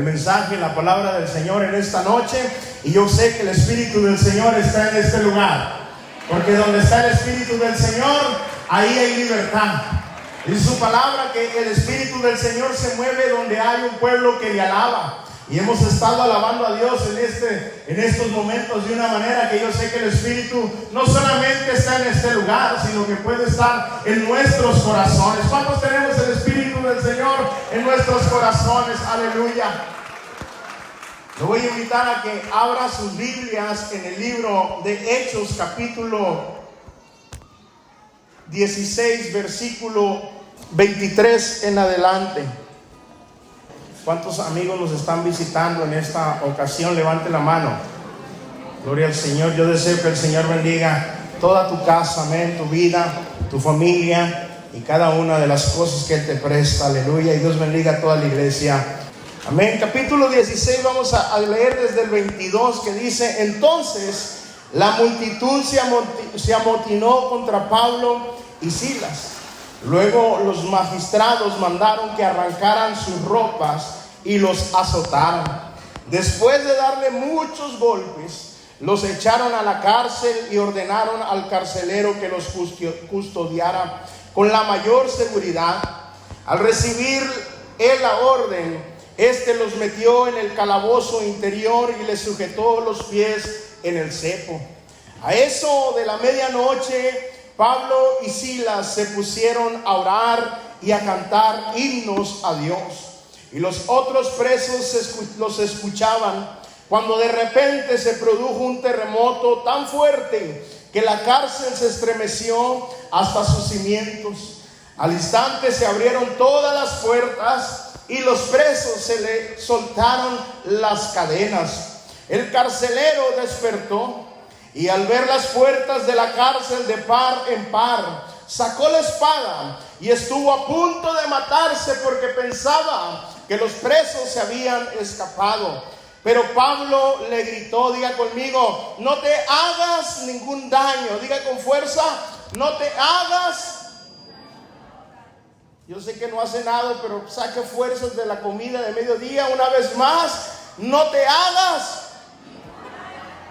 El mensaje, la palabra del Señor en esta noche, y yo sé que el Espíritu del Señor está en este lugar, porque donde está el Espíritu del Señor, ahí hay libertad. Dice su palabra que el Espíritu del Señor se mueve donde hay un pueblo que le alaba. Y hemos estado alabando a Dios en estos momentos de una manera que yo sé que el Espíritu no solamente está en este lugar, sino que puede estar en nuestros corazones. ¿Cuántos tenemos el Espíritu del Señor en nuestros corazones? Aleluya. Lo voy a invitar a que abra sus Biblias en el libro de Hechos, capítulo 16, versículo 23 en adelante. ¿Cuántos amigos nos están visitando en esta ocasión? Levante la mano. Gloria al Señor. Yo deseo que el Señor bendiga toda tu casa, amén, tu vida, tu familia y cada una de las cosas que Él te presta. Aleluya. Y Dios bendiga a toda la iglesia. Amén. Capítulo 16, vamos a leer desde el 22, que dice: entonces la multitud se amotinó contra Pablo y Silas. Luego los magistrados mandaron que arrancaran sus ropas y los azotaran. Después de darle muchos golpes, los echaron a la cárcel y ordenaron al carcelero que los custodiara con la mayor seguridad. Al recibir él la orden, los metió en el calabozo interior y les sujetó los pies en el cepo. A eso de la medianoche, Pablo y Silas se pusieron a orar y a cantar himnos a Dios. Y los otros presos los escuchaban, cuando de repente se produjo un terremoto tan fuerte que la cárcel se estremeció hasta sus cimientos. Al instante se abrieron todas las puertas y los presos se le soltaron las cadenas. El carcelero despertó y al ver las puertas de la cárcel de par en par, sacó la espada y estuvo a punto de matarse porque pensaba que los presos se habían escapado. Pero Pablo le gritó, diga conmigo, no te hagas ningún daño. Diga con fuerza, no te hagas. Yo sé que no hace nada, pero saque fuerzas de la comida de mediodía una vez más. No te hagas.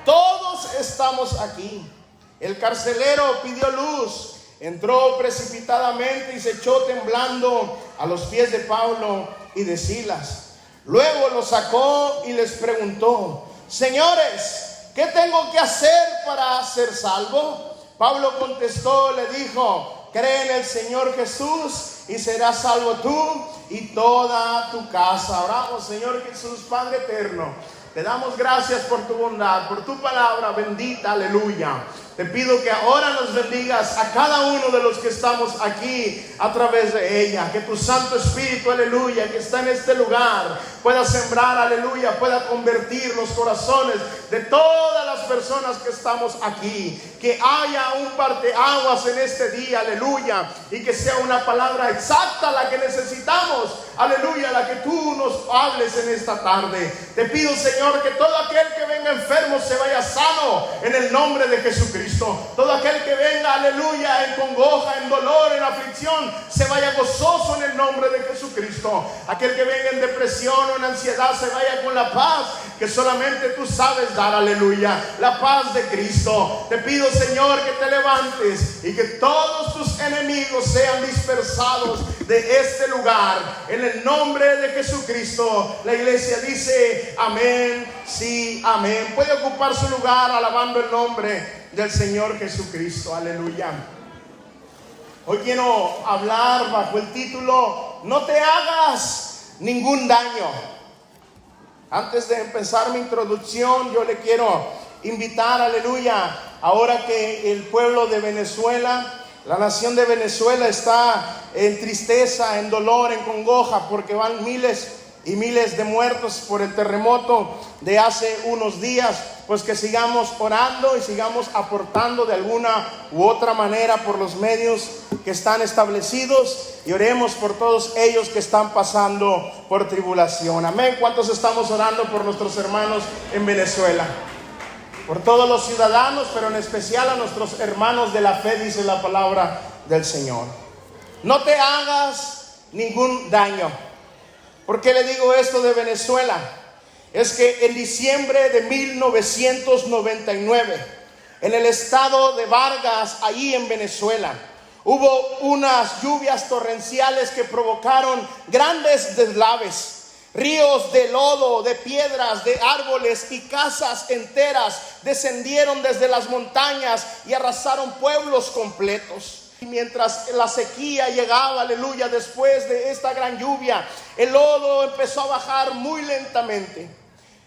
Todos estamos aquí. El carcelero pidió luz, entró precipitadamente y se echó temblando a los pies de Pablo y de Silas. Luego los sacó y les preguntó: señores, ¿qué tengo que hacer para ser salvo? Pablo contestó, le dijo: cree en el Señor Jesús y serás salvo tú y toda tu casa. Oramos. Señor Jesús, Padre eterno, te damos gracias por tu bondad, por tu palabra bendita, aleluya. Te pido que ahora nos bendigas a cada uno de los que estamos aquí a través de ella. Que tu Santo Espíritu, aleluya, que está en este lugar, pueda sembrar, aleluya, pueda convertir los corazones de todas las personas que estamos aquí. Que haya un parteaguas en este día, aleluya, y que sea una palabra exacta la que necesitamos, aleluya, la que tú nos hables en esta tarde. Te pido, Señor, que todo aquel que venga enfermo se vaya sano en el nombre de Jesucristo. Todo aquel que venga, aleluya, en congoja, en dolor, en aflicción, se vaya gozoso en el nombre de Jesucristo. Aquel que venga en depresión o en ansiedad, se vaya con la paz que solamente tú sabes dar, aleluya, la paz de Cristo. Te pido, Señor, que te levantes y que todos tus enemigos sean dispersados de este lugar, en el nombre de Jesucristo. La iglesia dice amén, sí, amén. Puede ocupar su lugar alabando el nombre del Señor Jesucristo, aleluya. Hoy quiero hablar bajo el título: no te hagas ningún daño. Antes de empezar mi introducción, yo le quiero invitar, aleluya, ahora que el pueblo de Venezuela, la nación de Venezuela está en tristeza, en dolor, en congoja, porque van miles y miles de muertos por el terremoto de hace unos días. Pues que sigamos orando y sigamos aportando de alguna u otra manera por los medios que están establecidos, y oremos por todos ellos que están pasando por tribulación. Amén. ¿Cuántos estamos orando por nuestros hermanos en Venezuela? Por todos los ciudadanos, pero en especial a nuestros hermanos de la fe, dice la palabra del Señor. No te hagas ningún daño. ¿Por qué le digo esto de Venezuela? Es que en diciembre de 1999, en el estado de Vargas, ahí en Venezuela, hubo unas lluvias torrenciales que provocaron grandes deslaves. Ríos de lodo, de piedras, de árboles y casas enteras descendieron desde las montañas y arrasaron pueblos completos. Y mientras la sequía llegaba, aleluya, después de esta gran lluvia, el lodo empezó a bajar muy lentamente.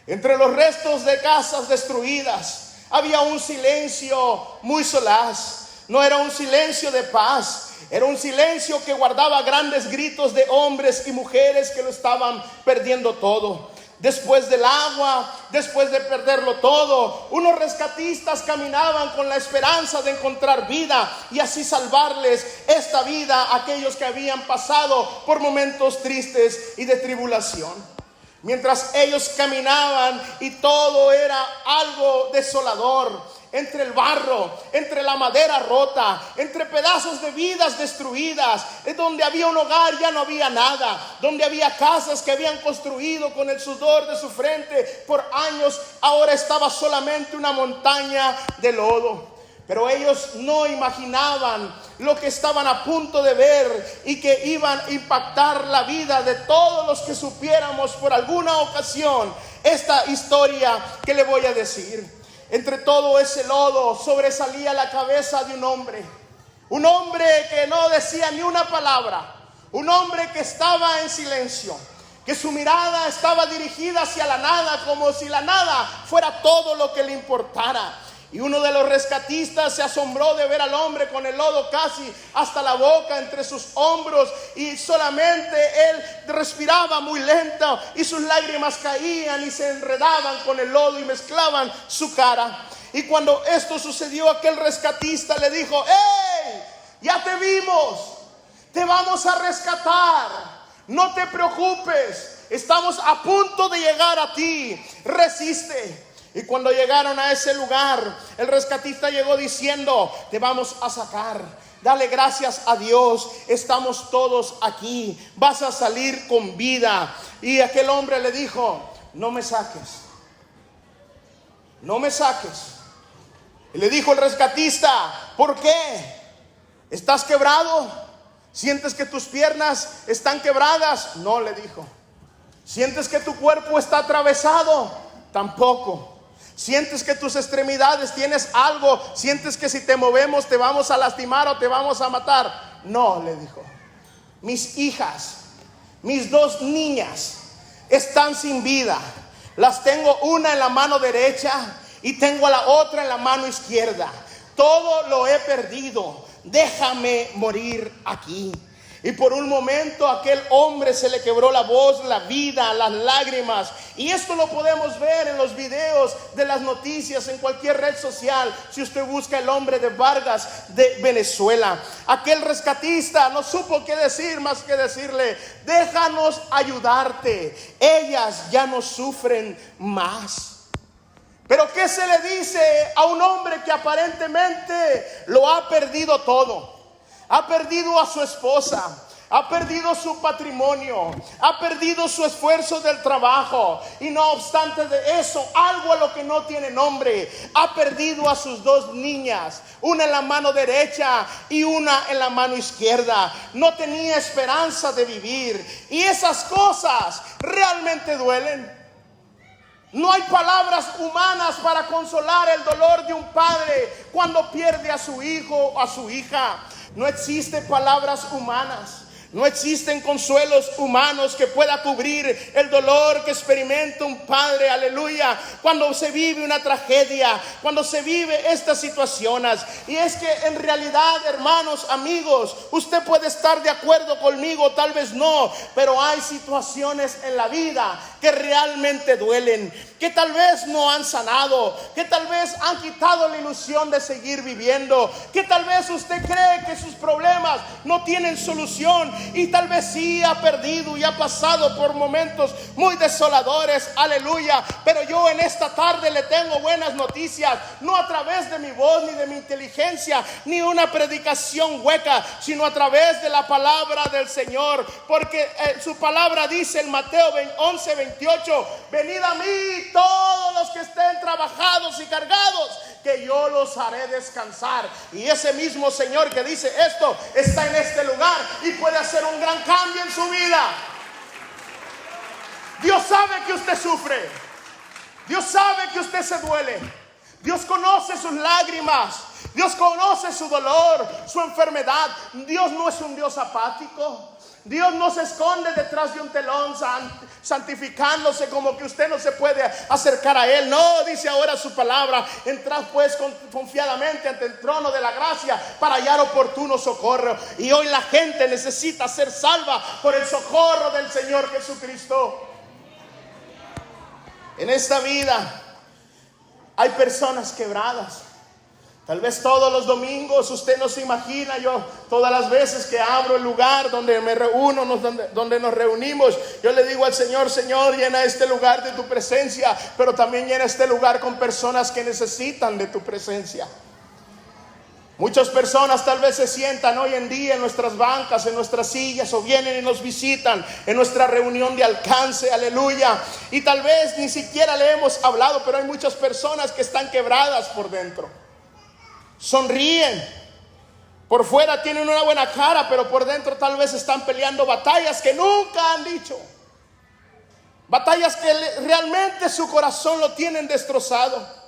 Entre los restos de casas destruidas había un silencio muy solaz. No era un silencio de paz, era un silencio que guardaba grandes gritos de hombres y mujeres que lo estaban perdiendo todo. Después del agua, después de perderlo todo, unos rescatistas caminaban con la esperanza de encontrar vida y así salvarles esta vida a aquellos que habían pasado por momentos tristes y de tribulación. Mientras ellos caminaban y todo era algo desolador, entre el barro, entre la madera rota, entre pedazos de vidas destruidas, donde había un hogar ya no había nada, donde había casas que habían construido con el sudor de su frente por años, ahora estaba solamente una montaña de lodo. Pero ellos no imaginaban lo que estaban a punto de ver y que iban a impactar la vida de todos los que supiéramos por alguna ocasión esta historia que le voy a decir. Entre todo ese lodo sobresalía la cabeza de un hombre que no decía ni una palabra, un hombre que estaba en silencio, que su mirada estaba dirigida hacia la nada, como si la nada fuera todo lo que le importara. Y uno de los rescatistas se asombró de ver al hombre con el lodo casi hasta la boca, entre sus hombros, y solamente él respiraba muy lento y sus lágrimas caían y se enredaban con el lodo y mezclaban su cara. Y cuando esto sucedió, aquel rescatista le dijo: ¡Hey! Ya te vimos, te vamos a rescatar, no te preocupes, estamos a punto de llegar a ti, resiste. Y cuando llegaron a ese lugar, el rescatista llegó diciendo: te vamos a sacar, dale gracias a Dios, estamos todos aquí, vas a salir con vida. Y aquel hombre le dijo: no me saques, no me saques. Y le dijo el rescatista: ¿por qué? ¿Estás quebrado? ¿Sientes que tus piernas están quebradas? No, le dijo. ¿Sientes que tu cuerpo está atravesado? Tampoco. ¿Sientes que tus extremidades tienes algo? ¿Sientes que si te movemos te vamos a lastimar o te vamos a matar? No, le dijo. Mis hijas, mis dos niñas están sin vida. Las tengo una en la mano derecha y tengo a la otra en la mano izquierda. Todo lo he perdido. Déjame morir aquí. Y por un momento a aquel hombre se le quebró la voz, la vida, las lágrimas. Y esto lo podemos ver en los videos de las noticias, en cualquier red social. Si usted busca el hombre de Vargas de Venezuela, aquel rescatista no supo qué decir más que decirle: déjanos ayudarte, ellas ya no sufren más. Pero ¿qué se le dice a un hombre que aparentemente lo ha perdido todo? Ha perdido a su esposa, ha perdido su patrimonio, ha perdido su esfuerzo del trabajo, y no obstante de eso, algo a lo que no tiene nombre, ha perdido a sus dos niñas, una en la mano derecha y una en la mano izquierda. No tenía esperanza de vivir, y esas cosas realmente duelen. No hay palabras humanas para consolar el dolor de un padre cuando pierde a su hijo o a su hija. No existen palabras humanas, no existen consuelos humanos que pueda cubrir el dolor que experimenta un padre, aleluya, cuando se vive una tragedia, cuando se vive estas situaciones. Y es que en realidad, hermanos, amigos, usted puede estar de acuerdo conmigo, tal vez no, pero hay situaciones en la vida que realmente duelen, que tal vez no han sanado, que tal vez han quitado la ilusión de seguir viviendo, que tal vez usted cree que sus problemas no tienen solución y tal vez sí ha perdido y ha pasado por momentos muy desoladores, aleluya. Pero yo en esta tarde le tengo buenas noticias, no a través de mi voz ni de mi inteligencia ni una predicación hueca, sino a través de la palabra del Señor, porque su palabra dice en Mateo 11:28: venid a mí todos los que estén trabajados y cargados, que yo los haré descansar. Y ese mismo Señor que dice esto está en este lugar y puede hacer un gran cambio en su vida. Dios sabe que usted sufre, Dios sabe que usted se duele, Dios conoce sus lágrimas, Dios conoce su dolor, su enfermedad. Dios no es un Dios apático. Dios no se esconde detrás de un telón santificándose como que usted no se puede acercar a Él. No, dice ahora su palabra: entrad pues confiadamente ante el trono de la gracia para hallar oportuno socorro. Y hoy la gente necesita ser salva por el socorro del Señor Jesucristo. En esta vida hay personas quebradas. Tal vez todos los domingos, usted no se imagina, yo todas las veces que abro el lugar donde me reúno, donde nos reunimos, yo le digo al Señor: Señor, llena este lugar de tu presencia, pero también llena este lugar con personas que necesitan de tu presencia. Muchas personas tal vez se sientan hoy en día en nuestras bancas, en nuestras sillas, o vienen y nos visitan en nuestra reunión de alcance, aleluya, y tal vez ni siquiera le hemos hablado, pero hay muchas personas que están quebradas por dentro. Sonríen, por fuera tienen una buena cara, pero por dentro tal vez están peleando batallas que nunca han dicho, batallas que realmente su corazón lo tienen destrozado.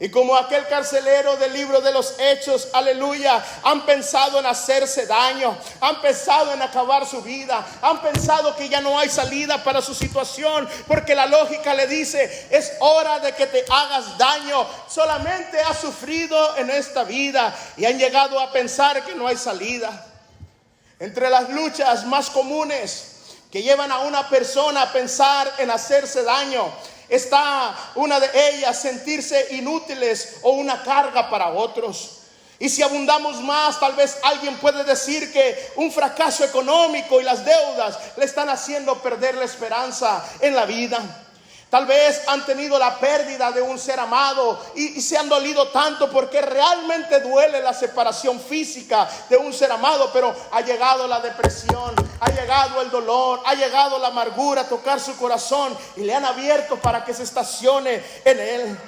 Y como aquel carcelero del libro de los Hechos, aleluya, han pensado en hacerse daño, han pensado en acabar su vida, han pensado que ya no hay salida para su situación, porque la lógica le dice: es hora de que te hagas daño, solamente has sufrido en esta vida, y han llegado a pensar que no hay salida. Entre las luchas más comunes que llevan a una persona a pensar en hacerse daño está una de ellas: sentirse inútiles o una carga para otros. Y si abundamos más, tal vez alguien puede decir que un fracaso económico y las deudas le están haciendo perder la esperanza en la vida. Tal vez han tenido la pérdida de un ser amado y se han dolido tanto, porque realmente duele la separación física de un ser amado, pero ha llegado la depresión, ha llegado el dolor, ha llegado la amargura a tocar su corazón y le han abierto para que se estacione en él.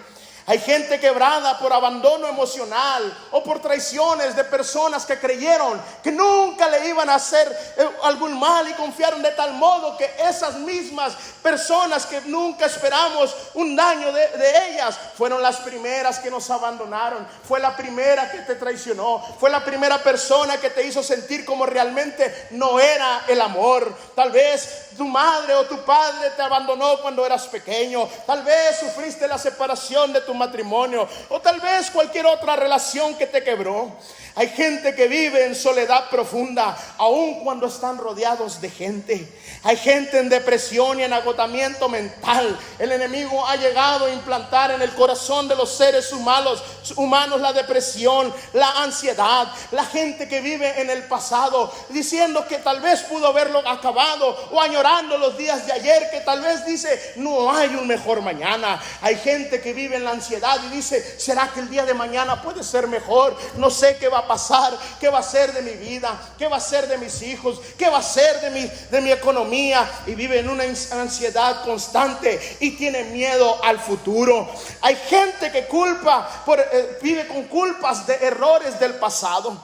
Hay gente quebrada por abandono emocional o por traiciones de personas que creyeron que nunca le iban a hacer algún mal y confiaron de tal modo que esas mismas personas que nunca esperamos un daño de ellas fueron las primeras que nos abandonaron. Fue la primera que te traicionó, fue la primera persona que te hizo sentir como realmente no era el amor. Tal vez tu madre o tu padre te abandonó cuando eras pequeño, tal vez sufriste la separación de tu matrimonio, o tal vez cualquier otra relación que te quebró. Hay gente que vive en soledad profunda, aun cuando están rodeados de gente. Hay gente en depresión y en agotamiento mental. El enemigo ha llegado a implantar en el corazón de los seres humanos la depresión, la ansiedad. La gente que vive en el pasado, diciendo que tal vez pudo haberlo acabado, o añorando los días de ayer, que tal vez dice no hay un mejor mañana. Hay gente que vive en la ansiedad y dice: ¿será que el día de mañana puede ser mejor? No sé qué va a pasar, qué va a ser de mi vida, qué va a ser de mis hijos, qué va a ser de mi economía. Y vive en una ansiedad constante y tiene miedo al futuro. Hay gente que vive con culpas de errores del pasado.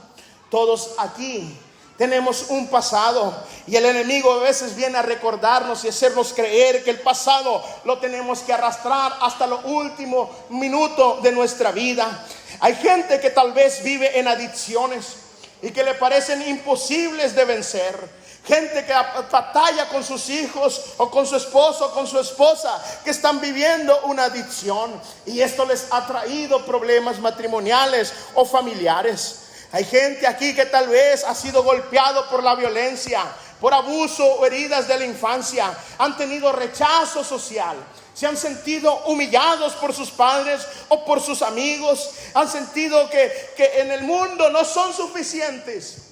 Todos aquí tenemos un pasado, y el enemigo a veces viene a recordarnos y hacernos creer que el pasado lo tenemos que arrastrar hasta lo último minuto de nuestra vida. Hay gente que tal vez vive en adicciones y que le parecen imposibles de vencer. Gente que batalla con sus hijos, o con su esposo, o con su esposa, que están viviendo una adicción, y esto les ha traído problemas matrimoniales o familiares. Hay gente aquí que tal vez ha sido golpeado por la violencia, por abuso o heridas de la infancia, han tenido rechazo social, se han sentido humillados por sus padres o por sus amigos, han sentido que en el mundo no son suficientes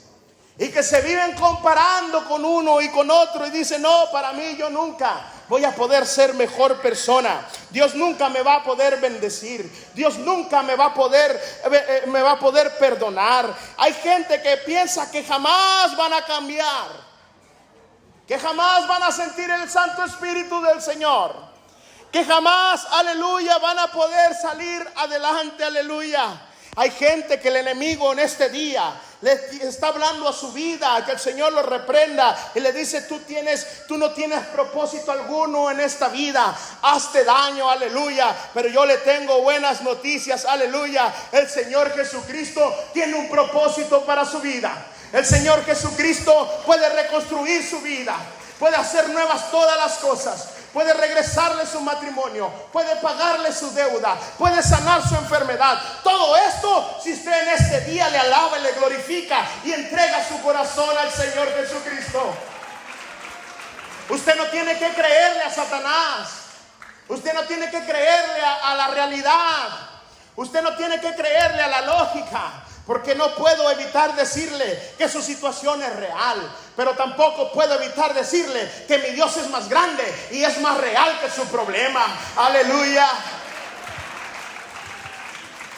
y que se viven comparando con uno y con otro y dicen: no, para mí, yo nunca voy a poder ser mejor persona, Dios nunca me va a poder bendecir, Dios nunca me va a poder perdonar. Hay gente que piensa que jamás van a cambiar, que jamás van a sentir el Santo Espíritu del Señor, que jamás, aleluya, van a poder salir adelante, aleluya. Hay gente que el enemigo en este día le está hablando a su vida, que el Señor lo reprenda y le dice: tú no tienes propósito alguno en esta vida, hazte daño, aleluya. Pero yo le tengo buenas noticias, aleluya. El Señor Jesucristo tiene un propósito para su vida. El Señor Jesucristo puede reconstruir su vida, puede hacer nuevas todas las cosas, puede regresarle su matrimonio, puede pagarle su deuda, puede sanar su enfermedad. Todo esto si usted en este día le alaba y le glorifica y entrega su corazón al Señor Jesucristo. Usted no tiene que creerle a Satanás, usted no tiene que creerle a la realidad, usted no tiene que creerle a la lógica. Porque no puedo evitar decirle que su situación es real, pero tampoco puedo evitar decirle que mi Dios es más grande y es más real que su problema. Aleluya.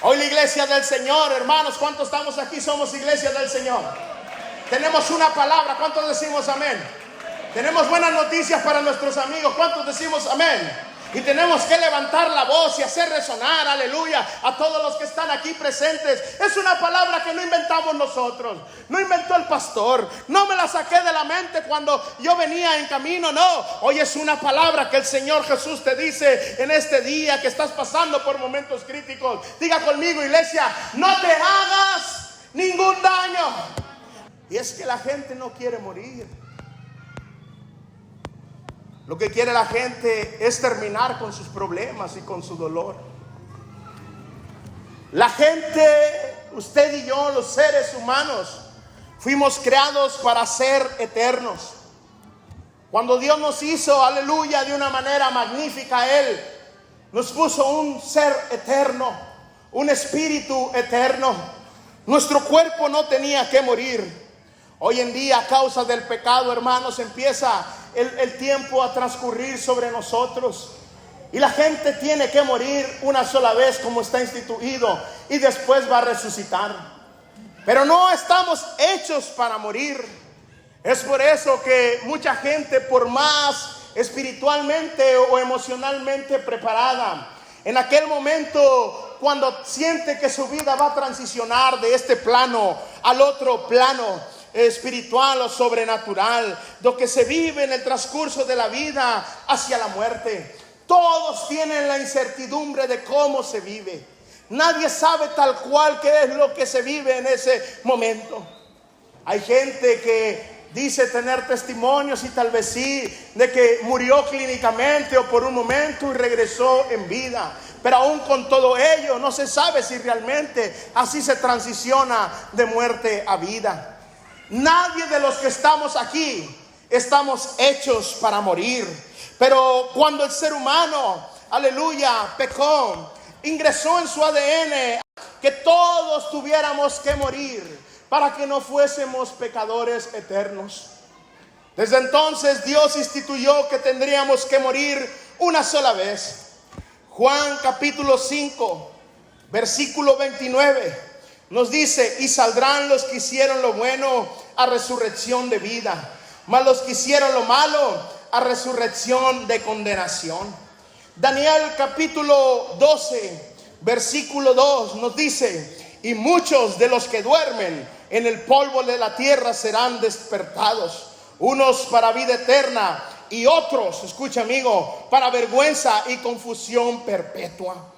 Hoy la iglesia del Señor, hermanos, ¿cuántos estamos aquí? Somos iglesia del Señor. Tenemos una palabra, ¿cuántos decimos amén? Tenemos buenas noticias para nuestros amigos, ¿cuántos decimos amén? Y tenemos que levantar la voz y hacer resonar, aleluya, a todos los que están aquí presentes. Es una palabra que no inventamos nosotros, no inventó el pastor, no me la saqué de la mente cuando yo venía en camino, no. Hoy es una palabra que el Señor Jesús te dice en este día que estás pasando por momentos críticos. Diga conmigo, iglesia: no te hagas ningún daño. Y es que la gente no quiere morir. Lo que quiere la gente es terminar con sus problemas y con su dolor. La gente, usted y yo, los seres humanos, fuimos creados para ser eternos. Cuando Dios nos hizo, aleluya, de una manera magnífica, Él nos puso un ser eterno, un espíritu eterno. Nuestro cuerpo no tenía que morir. Hoy en día, a causa del pecado, hermanos, empieza el tiempo a transcurrir sobre nosotros. Y la gente tiene que morir una sola vez, como está instituido, y después va a resucitar. Pero no estamos hechos para morir. Es por eso que mucha gente, por más espiritualmente o emocionalmente preparada, en aquel momento, cuando siente que su vida va a transicionar de este plano al otro plano espiritual o sobrenatural, lo que se vive en el transcurso de la vida hacia la muerte, todos tienen la incertidumbre de cómo se vive. Nadie sabe tal cual qué es lo que se vive en ese momento. Hay gente que dice tener testimonios, y tal vez sí, de que murió clínicamente o por un momento y regresó en vida. Pero aún con todo ello no se sabe si realmente así se transiciona de muerte a vida. Nadie de los que estamos aquí estamos hechos para morir. Pero cuando el ser humano, aleluya, pecó, ingresó en su ADN que todos tuviéramos que morir para que no fuésemos pecadores eternos. Desde entonces Dios instituyó que tendríamos que morir una sola vez. Juan capítulo 5, versículo 29. Nos dice: y saldrán los que hicieron lo bueno a resurrección de vida, mas los que hicieron lo malo a resurrección de condenación. Daniel capítulo 12, versículo 2 nos dice: y muchos de los que duermen en el polvo de la tierra serán despertados, unos para vida eterna y otros, escucha amigo, para vergüenza y confusión perpetua.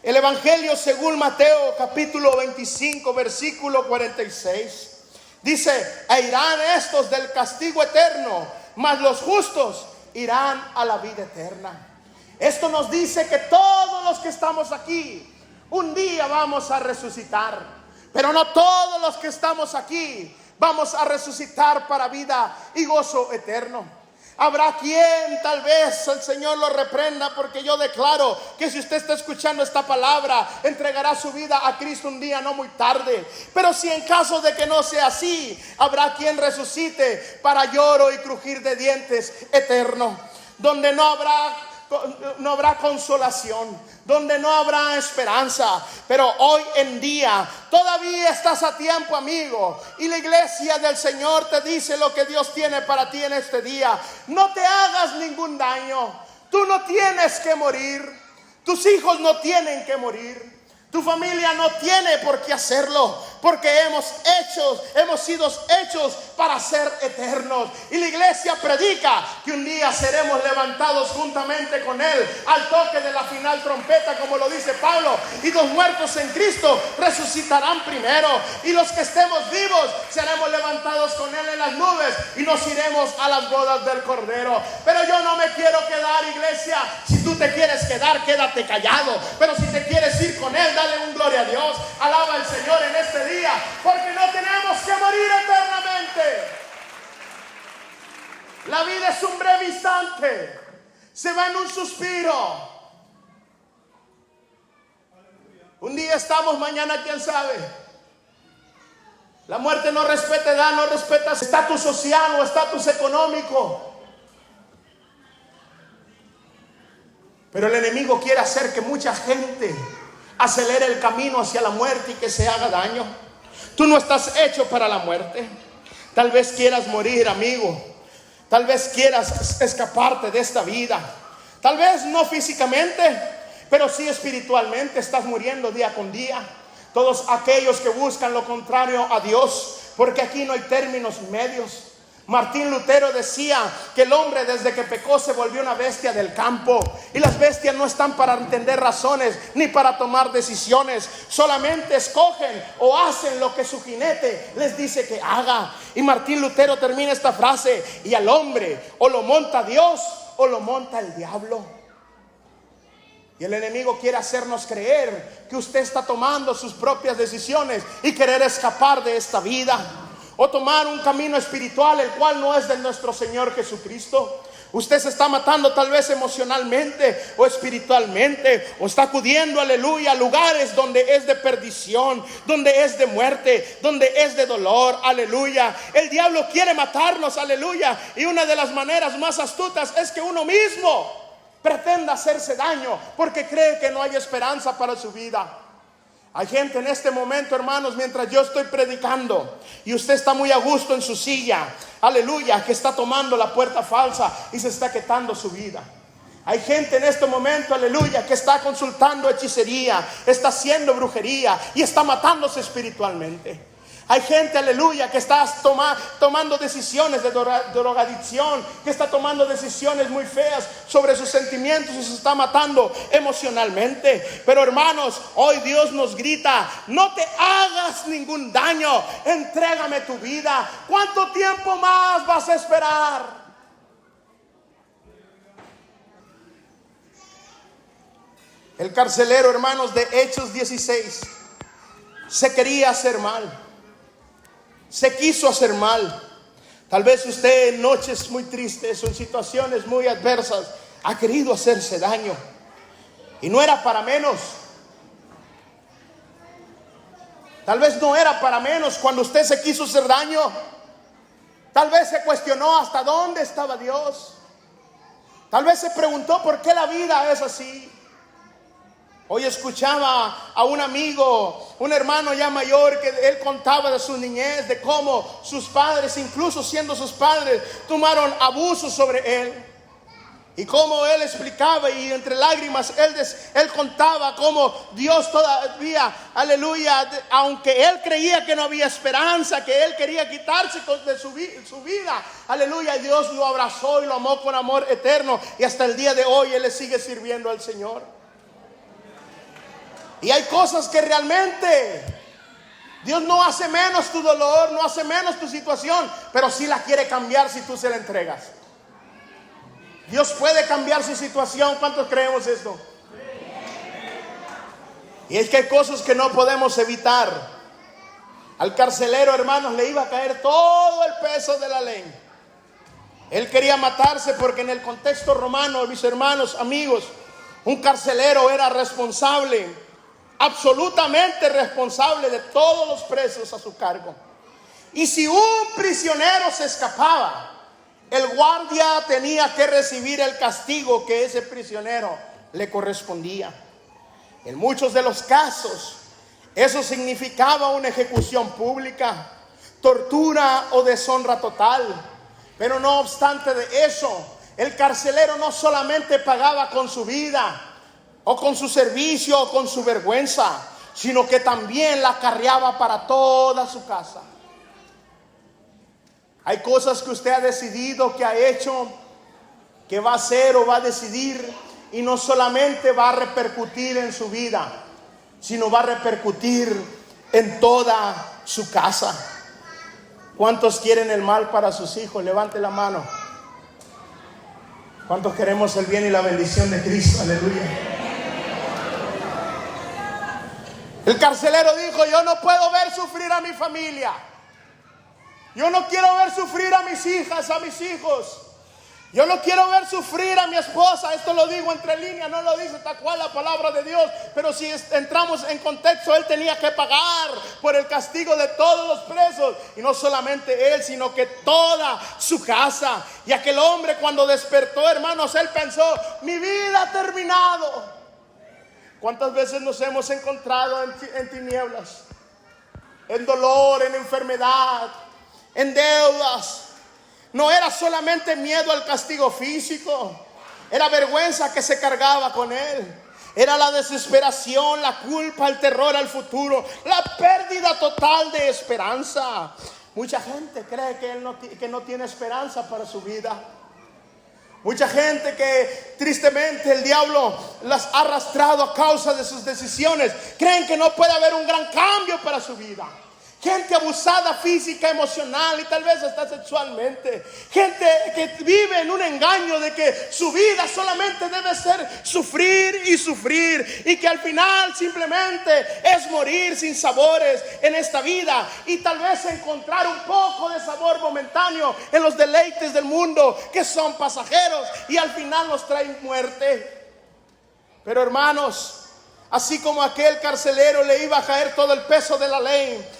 El Evangelio según Mateo capítulo 25 versículo 46 dice: e irán estos del castigo eterno, mas los justos irán a la vida eterna. Esto nos dice que todos los que estamos aquí un día vamos a resucitar, pero no todos los que estamos aquí vamos a resucitar para vida y gozo eterno. Habrá quien tal vez el Señor lo reprenda, porque yo declaro que si usted está escuchando esta palabra, entregará su vida a Cristo un día no muy tarde. Pero si en caso de que no sea así, habrá quien resucite para lloro y crujir de dientes eterno, donde no habrá consolación, donde no habrá esperanza. Pero hoy en día todavía estás a tiempo, amigo, y la iglesia del Señor te dice lo que Dios tiene para ti en este día. No te hagas ningún daño. Tú no tienes que morir. Tus hijos no tienen que morir. Tu familia no tiene por qué hacerlo, porque hemos sido hechos para ser eternos. Y la iglesia predica que un día seremos levantados juntamente con Él al toque de la final trompeta, como lo dice Pablo. Y los muertos en Cristo resucitarán primero, y los que estemos vivos seremos levantados con Él en las nubes y nos iremos a las bodas del Cordero. Pero yo no me quiero quedar, iglesia. Si tú te quieres quedar, quédate callado. Pero si te quieres ir con Él, dale un gloria a Dios. Alaba al Señor en este día, porque no tenemos que morir eternamente. La vida es un breve instante, se va en un suspiro. Un día estamos, mañana quién sabe. La muerte no respeta edad, no respeta estatus social o estatus económico. Pero el enemigo quiere hacer que mucha gente acelere el camino hacia la muerte y que se haga daño. Tú no estás hecho para la muerte. Tal vez quieras morir, amigo. Tal vez quieras escaparte de esta vida. Tal vez no físicamente, pero sí espiritualmente. Estás muriendo día con día. Todos aquellos que buscan lo contrario a Dios, porque aquí no hay términos medios. Martín Lutero decía que el hombre desde que pecó se volvió una bestia del campo. Y las bestias no están para entender razones ni para tomar decisiones. Solamente escogen o hacen lo que su jinete les dice que haga. Y Martín Lutero termina esta frase: y al hombre o lo monta Dios o lo monta el diablo. Y el enemigo quiere hacernos creer que usted está tomando sus propias decisiones y querer escapar de esta vida, o tomar un camino espiritual el cual no es de nuestro Señor Jesucristo. Usted se está matando tal vez emocionalmente o espiritualmente, o está acudiendo, aleluya, a lugares donde es de perdición, donde es de muerte, donde es de dolor, aleluya. El diablo quiere matarnos, aleluya, y una de las maneras más astutas es que uno mismo pretenda hacerse daño porque cree que no hay esperanza para su vida. Hay gente en este momento, hermanos, mientras yo estoy predicando y usted está muy a gusto en su silla, aleluya, que está tomando la puerta falsa y se está quitando su vida. Hay gente en este momento, aleluya, que está consultando hechicería, está haciendo brujería y está matándose espiritualmente. Hay gente, aleluya, que está tomando decisiones de drogadicción, que está tomando decisiones muy feas sobre sus sentimientos y se está matando emocionalmente. Pero hermanos, hoy Dios nos grita: no te hagas ningún daño, entrégame tu vida. ¿Cuánto tiempo más vas a esperar? El carcelero, hermanos, de Hechos 16, se quería hacer mal. Se quiso hacer mal. Tal vez usted en noches muy tristes o en situaciones muy adversas ha querido hacerse daño. Y no era para menos. Tal vez no era para menos cuando usted se quiso hacer daño. Tal vez se cuestionó hasta dónde estaba Dios. Tal vez se preguntó por qué la vida es así. Hoy escuchaba a un amigo, un hermano ya mayor, que él contaba de su niñez, de cómo sus padres, incluso siendo sus padres, tomaron abuso sobre él. Y cómo él explicaba, y entre lágrimas él contaba cómo Dios todavía, aleluya, aunque él creía que no había esperanza, que él quería quitarse de su vida, aleluya, Dios lo abrazó y lo amó con amor eterno. Y hasta el día de hoy él le sigue sirviendo al Señor. Y hay cosas que realmente Dios no hace menos tu dolor, no hace menos tu situación, pero sí la quiere cambiar si tú se la entregas. Dios puede cambiar su situación. ¿Cuántos creemos esto? Y es que hay cosas que no podemos evitar. Al carcelero, hermanos, le iba a caer todo el peso de la ley. Él quería matarse porque en el contexto romano, mis hermanos, amigos, un carcelero era responsable, absolutamente responsable de todos los presos a su cargo. Y si un prisionero se escapaba, el guardia tenía que recibir el castigo que ese prisionero le correspondía. En muchos de los casos, eso significaba una ejecución pública, tortura o deshonra total. Pero no obstante de eso, el carcelero no solamente pagaba con su vida, o con su servicio, o con su vergüenza, sino que también la acarreaba para toda su casa. Hay cosas que usted ha decidido, que ha hecho, que va a hacer o va a decidir, y no solamente va a repercutir en su vida, sino va a repercutir en toda su casa. ¿Cuántos quieren el mal para sus hijos? Levante la mano. ¿Cuántos queremos el bien y la bendición de Cristo? Aleluya. El carcelero dijo: yo no puedo ver sufrir a mi familia. Yo no quiero ver sufrir a mis hijas, a mis hijos. Yo no quiero ver sufrir a mi esposa. Esto lo digo entre líneas, no lo dice tal cual la palabra de Dios. Pero si entramos en contexto, él tenía que pagar por el castigo de todos los presos. Y no solamente él, sino que toda su casa. Y aquel hombre, cuando despertó, hermanos, él pensó: mi vida ha terminado. ¿Cuántas veces nos hemos encontrado en tinieblas, en dolor, en enfermedad, en deudas? No era solamente miedo al castigo físico, era vergüenza que se cargaba con él. Era la desesperación, la culpa, el terror al futuro, la pérdida total de esperanza. Mucha gente cree que no tiene esperanza para su vida. Mucha gente que tristemente el diablo las ha arrastrado a causa de sus decisiones. Creen que no puede haber un gran cambio para su vida. Gente abusada física, emocional y tal vez hasta sexualmente. Gente que vive en un engaño de que su vida solamente debe ser sufrir y sufrir, y que al final simplemente es morir sin sabores en esta vida, y tal vez encontrar un poco de sabor momentáneo en los deleites del mundo que son pasajeros y al final nos traen muerte. Pero hermanos, así como a aquel carcelero le iba a caer todo el peso de la ley,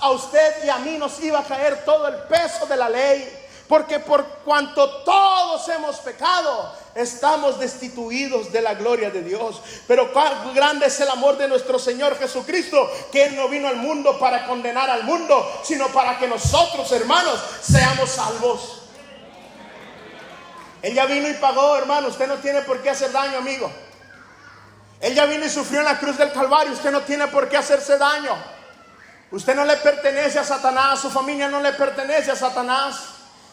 a usted y a mí nos iba a caer todo el peso de la ley. Porque por cuanto todos hemos pecado, estamos destituidos de la gloria de Dios. Pero cuán grande es el amor de nuestro Señor Jesucristo, que Él no vino al mundo para condenar al mundo, sino para que nosotros, hermanos, seamos salvos. Él ya vino y pagó, hermano. Usted no tiene por qué hacer daño, amigo. Él ya vino y sufrió en la cruz del Calvario. Usted no tiene por qué hacerse daño. Usted no le pertenece a Satanás, su familia no le pertenece a Satanás.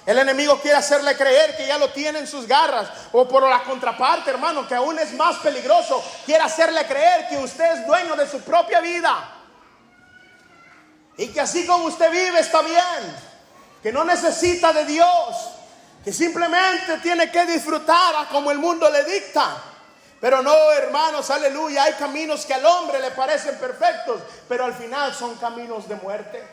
El enemigo quiere hacerle creer que ya lo tiene en sus garras. O por la contraparte, hermano, que aún es más peligroso, quiere hacerle creer que usted es dueño de su propia vida. Y que así como usted vive está bien. Que no necesita de Dios. Que simplemente tiene que disfrutar a como el mundo le dicta. Pero no, hermanos, aleluya, hay caminos que al hombre le parecen perfectos, pero al final son caminos de muerte.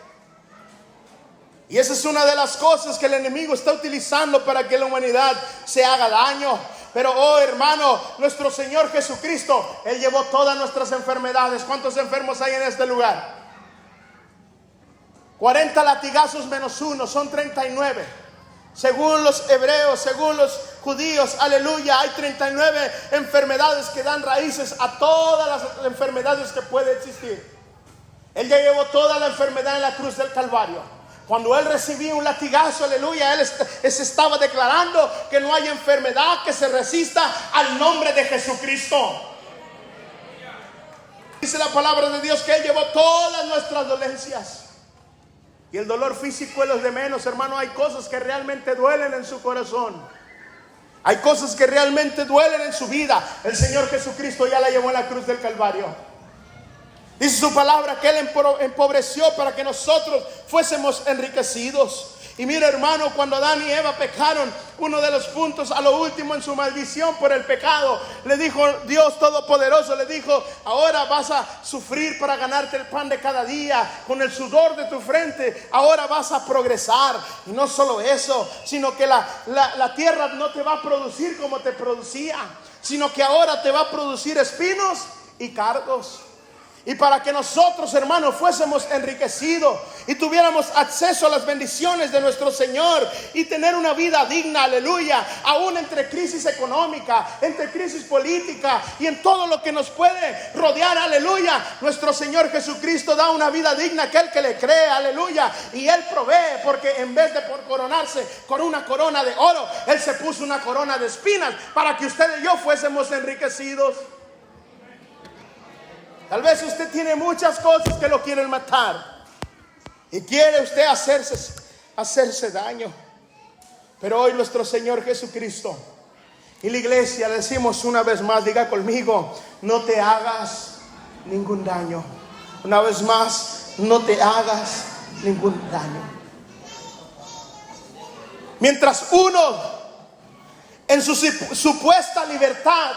Y esa es una de las cosas que el enemigo está utilizando para que la humanidad se haga daño. Pero, oh hermano, nuestro Señor Jesucristo, Él llevó todas nuestras enfermedades. ¿Cuántos enfermos hay en este lugar? 40 latigazos menos 1, son 39. Según los hebreos, según los judíos, aleluya, hay 39 enfermedades que dan raíces a todas las enfermedades que puede existir. Él ya llevó toda la enfermedad en la cruz del Calvario. Cuando Él recibía un latigazo, aleluya, Él se estaba declarando que no hay enfermedad que se resista al nombre de Jesucristo. Dice la palabra de Dios que Él llevó todas nuestras dolencias. Y el dolor físico es lo de menos, hermano. Hay cosas que realmente duelen en su corazón. Hay cosas que realmente duelen en su vida. El Señor Jesucristo ya la llevó en la cruz del Calvario. Dice su palabra que Él empobreció para que nosotros fuésemos enriquecidos. Y mira, hermano, cuando Adán y Eva pecaron, uno de los puntos a lo último en su maldición por el pecado, le dijo Dios Todopoderoso, le dijo: ahora vas a sufrir para ganarte el pan de cada día, con el sudor de tu frente, ahora vas a progresar. Y no solo eso, sino que la tierra no te va a producir como te producía, sino que ahora te va a producir espinos y cardos. Y para que nosotros, hermanos, fuésemos enriquecidos y tuviéramos acceso a las bendiciones de nuestro Señor y tener una vida digna, aleluya, aún entre crisis económica, entre crisis política y en todo lo que nos puede rodear, aleluya, nuestro Señor Jesucristo da una vida digna a aquel que le cree, aleluya, y Él provee, porque en vez de coronarse con una corona de oro, Él se puso una corona de espinas para que usted y yo fuésemos enriquecidos. Tal vez usted tiene muchas cosas que lo quieren matar y quiere usted hacerse daño. Pero hoy nuestro Señor Jesucristo y la iglesia le decimos una vez más, diga conmigo: no te hagas ningún daño. Una vez más, no te hagas ningún daño. Mientras uno en su supuesta libertad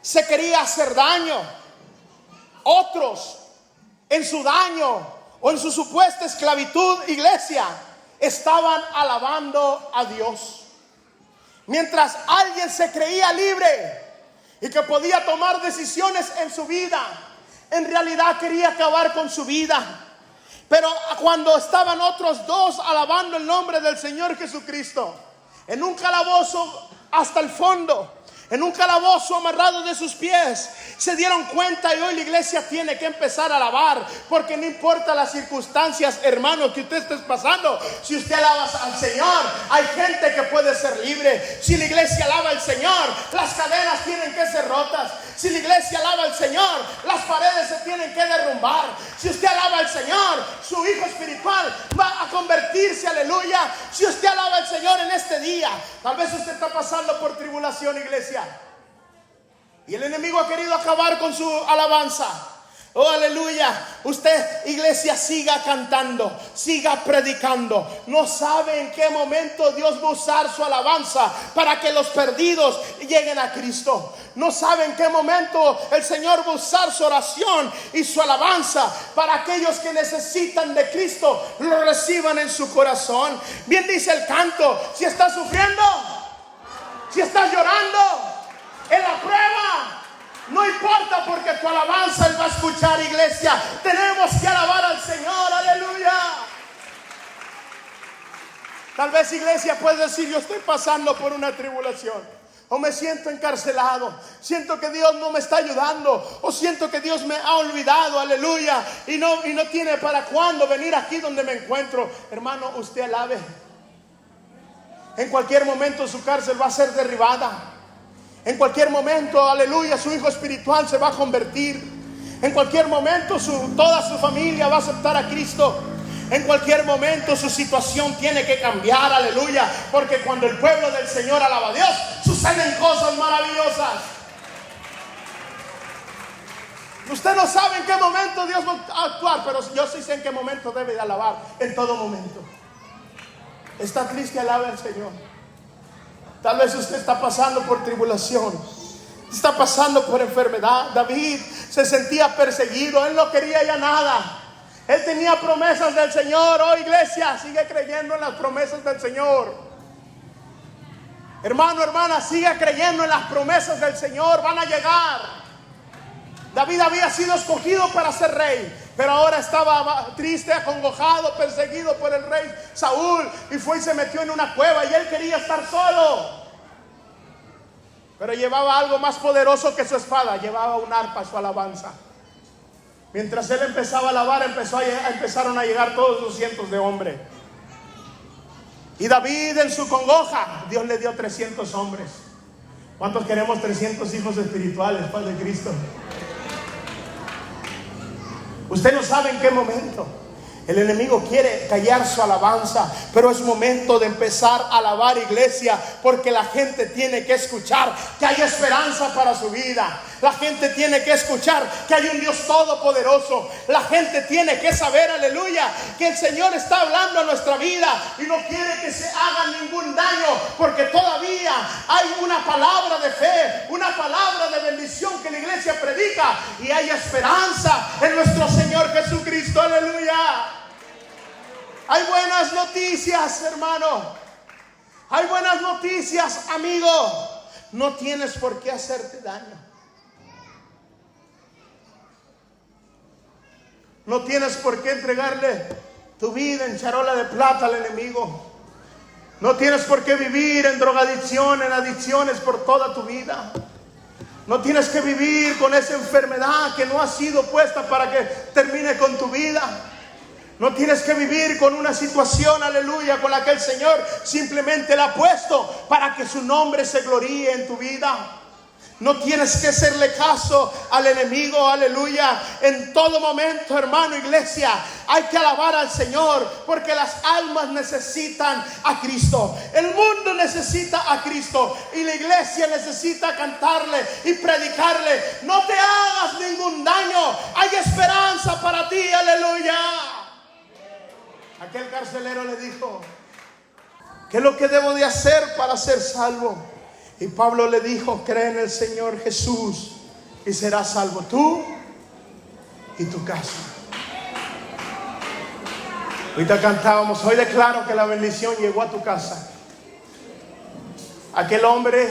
se quería hacer daño, otros en su daño o en su supuesta esclavitud, iglesia, estaban alabando a Dios. Mientras alguien se creía libre y que podía tomar decisiones en su vida, en realidad quería acabar con su vida. Pero cuando estaban otros dos alabando el nombre del Señor Jesucristo, en un calabozo hasta el fondo, en un calabozo amarrado de sus pies, se dieron cuenta, y hoy la iglesia tiene que empezar a alabar, porque no importa las circunstancias, hermano, que usted esté pasando, si usted alaba al Señor, hay gente que puede ser libre. Si la iglesia alaba al Señor, las cadenas tienen que ser rotas. Si la iglesia alaba al Señor, las paredes se tienen que derrumbar. Si usted alaba al Señor, su hijo espiritual va a convertirse, aleluya. Si usted alaba al Señor en este día, tal vez usted está pasando por tribulación, iglesia, y el enemigo ha querido acabar con su alabanza. Oh, aleluya. Usted, iglesia, siga cantando, siga predicando. No sabe en qué momento Dios va a usar su alabanza para que los perdidos lleguen a Cristo. No sabe en qué momento el Señor va a usar su oración y su alabanza para aquellos que necesitan de Cristo lo reciban en su corazón. Bien dice el canto: si estás sufriendo, si estás llorando en la prueba, no importa, porque tu alabanza Él va a escuchar, iglesia. Tenemos que alabar al Señor, aleluya. Tal vez, iglesia, puedes decir: yo estoy pasando por una tribulación, o me siento encarcelado, siento que Dios no me está ayudando, o siento que Dios me ha olvidado, aleluya, y no tiene para cuándo venir aquí donde me encuentro. Hermano, usted alabe. En cualquier momento su cárcel va a ser derribada. En cualquier momento, aleluya, su hijo espiritual se va a convertir. En cualquier momento toda su familia va a aceptar a Cristo. En cualquier momento su situación tiene que cambiar, aleluya, porque cuando el pueblo del Señor alaba a Dios, suceden cosas maravillosas. Usted no sabe en qué momento Dios va a actuar, pero yo sí sé en qué momento debe de alabar. En todo momento. Está triste, alabe al Señor. Tal vez usted está pasando por tribulación, está pasando por enfermedad. David se sentía perseguido, él no quería ya nada. Él tenía promesas del Señor. Oh, iglesia, sigue creyendo en las promesas del Señor. Hermano, hermana, sigue creyendo en las promesas del Señor, van a llegar. David había sido escogido para ser rey, pero ahora estaba triste, acongojado, perseguido por el rey Saúl, y fue y se metió en una cueva, y él quería estar solo. Pero llevaba algo más poderoso que su espada, llevaba un arpa, su alabanza. Mientras él empezaba a alabar, empezaron a llegar todos los cientos de hombres. Y David, en su congoja, Dios le dio 300 hombres. ¿Cuántos queremos 300 hijos espirituales, Padre Cristo? Usted no sabe en qué momento. El enemigo quiere callar su alabanza, pero es momento de empezar a alabar, iglesia, porque la gente tiene que escuchar que hay esperanza para su vida. La gente tiene que escuchar que hay un Dios todopoderoso. La gente tiene que saber, aleluya, que el Señor está hablando a nuestra vida y no quiere que se haga ningún daño, porque todavía hay una palabra de fe, una palabra de bendición que la iglesia predica, y hay esperanza en nuestro Señor Jesucristo, aleluya. Hay buenas noticias, hermano. Hay buenas noticias, amigo. No tienes por qué hacerte daño. No tienes por qué entregarle tu vida en charola de plata al enemigo. No tienes por qué vivir en drogadicción, en adicciones por toda tu vida. No tienes que vivir con esa enfermedad que no ha sido puesta para que termine con tu vida. No tienes que vivir con una situación, aleluya, con la que el Señor simplemente la ha puesto para que su nombre se gloríe en tu vida. No tienes que hacerle caso al enemigo, aleluya. En todo momento, hermano, iglesia, hay que alabar al Señor, porque las almas necesitan a Cristo. El mundo necesita a Cristo y la iglesia necesita cantarle y predicarle. No te hagas ningún daño, hay esperanza para ti, aleluya. Aquel carcelero le dijo: ¿qué es lo que debo de hacer para ser salvo? Y Pablo le dijo: cree en el Señor Jesús y serás salvo tú y tu casa. Ahorita cantábamos: hoy declaro que la bendición llegó a tu casa. Aquel hombre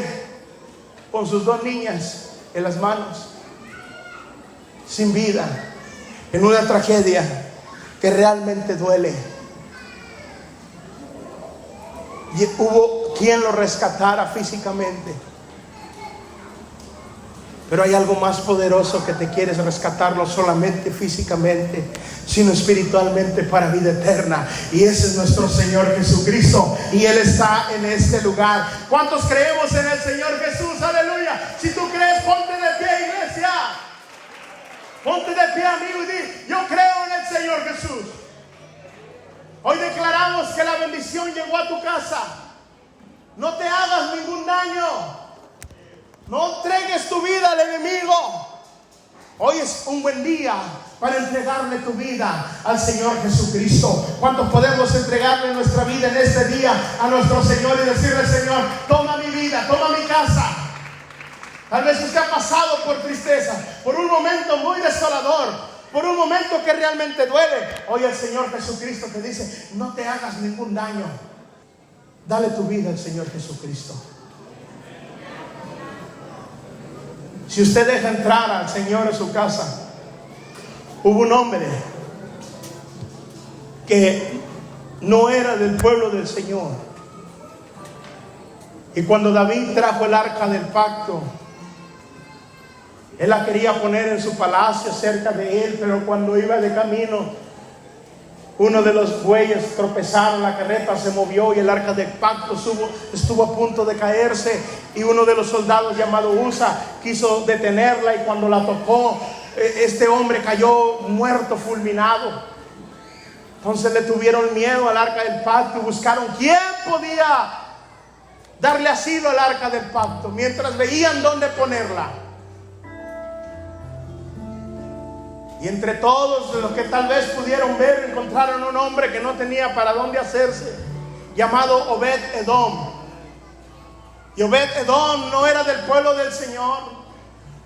con sus 2 niñas en las manos, sin vida, en una tragedia que realmente duele. Y hubo quien lo rescatara físicamente, pero hay algo más poderoso que te quieres rescatar, no solamente físicamente, sino espiritualmente, para vida eterna. Y ese es nuestro Señor Jesucristo, y Él está en este lugar. ¿Cuántos creemos en el Señor Jesús? Aleluya. Si tú crees, ponte de pie, iglesia. Ponte de pie, amigo, y di: yo creo en el Señor Jesús. Hoy declaramos que la bendición llegó a tu casa. No te hagas ningún daño. No entregues tu vida al enemigo. Hoy es un buen día para entregarle tu vida al Señor Jesucristo. ¿Cuántos podemos entregarle nuestra vida en este día a nuestro Señor y decirle: Señor, toma mi vida, toma mi casa? Tal vez usted ha pasado por tristeza, por un momento muy desolador, por un momento que realmente duele. Hoy el Señor Jesucristo te dice: no te hagas ningún daño. Dale tu vida al Señor Jesucristo. Si usted deja entrar al Señor en su casa, hubo un hombre que no era del pueblo del Señor. Y cuando David trajo el arca del pacto, él la quería poner en su palacio cerca de él, pero cuando iba de camino, uno de los bueyes tropezaron, la carreta se movió y el arca del pacto estuvo a punto de caerse. Y uno de los soldados, llamado Usa, quiso detenerla, y cuando la tocó, este hombre cayó muerto, fulminado. Entonces le tuvieron miedo al arca del pacto y buscaron quién podía darle asilo al arca del pacto, mientras veían dónde ponerla. Y entre todos los que tal vez pudieron ver, encontraron un hombre que no tenía para dónde hacerse, llamado Obed-Edom. Y Obed-Edom no era del pueblo del Señor,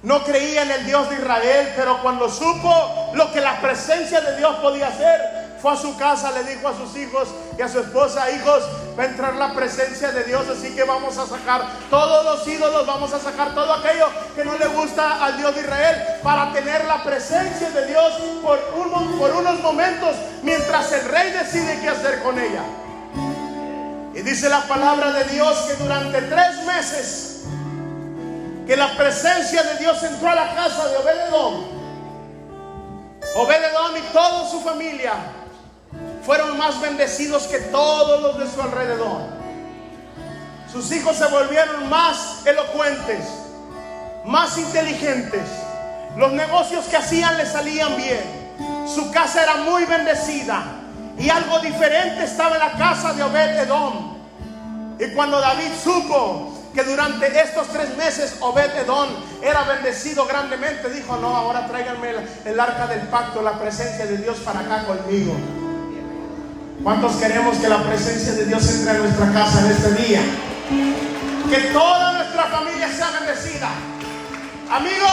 no creía en el Dios de Israel, pero cuando supo lo que la presencia de Dios podía hacer, fue a su casa, le dijo a sus hijos y a su esposa: hijos, va a entrar la presencia de Dios, así que vamos a sacar todos los ídolos, vamos a sacar todo aquello que no le gusta al Dios de Israel, para tener la presencia de Dios por unos momentos, mientras el rey decide qué hacer con ella. Y dice la palabra de Dios que durante 3 meses que la presencia de Dios entró a la casa de Obed-Edom, Obed-Edom y toda su familia fueron más bendecidos que todos los de su alrededor. Sus hijos se volvieron más elocuentes, más inteligentes. Los negocios que hacían le salían bien. Su casa era muy bendecida. Y algo diferente estaba en la casa de Obed-Edom. Y cuando David supo que durante estos 3 meses Obed-Edom era bendecido grandemente, dijo: no, ahora tráiganme el arca del pacto, la presencia de Dios para acá conmigo. ¿Cuántos queremos que la presencia de Dios entre a nuestra casa en este día? Que toda nuestra familia sea bendecida. Amigo,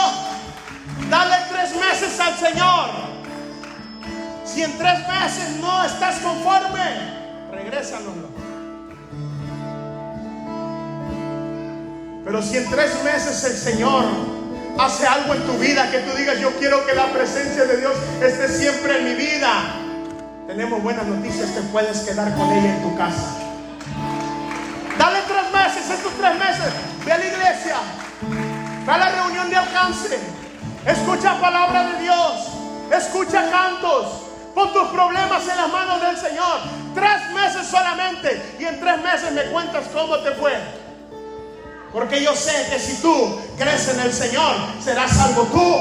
dale 3 meses al Señor. Si en 3 meses no estás conforme, regrésanoslo. Pero si en 3 meses el Señor hace algo en tu vida, que tú digas: yo quiero que la presencia de Dios esté siempre en mi vida, tenemos buenas noticias, te puedes quedar con ella en tu casa. Dale 3 meses, estos 3 meses, ve a la iglesia, ve a la reunión de alcance, escucha palabra de Dios, escucha cantos, pon tus problemas en las manos del Señor. 3 meses solamente, y en 3 meses me cuentas cómo te fue. Porque yo sé que si tú crees en el Señor, serás salvo tú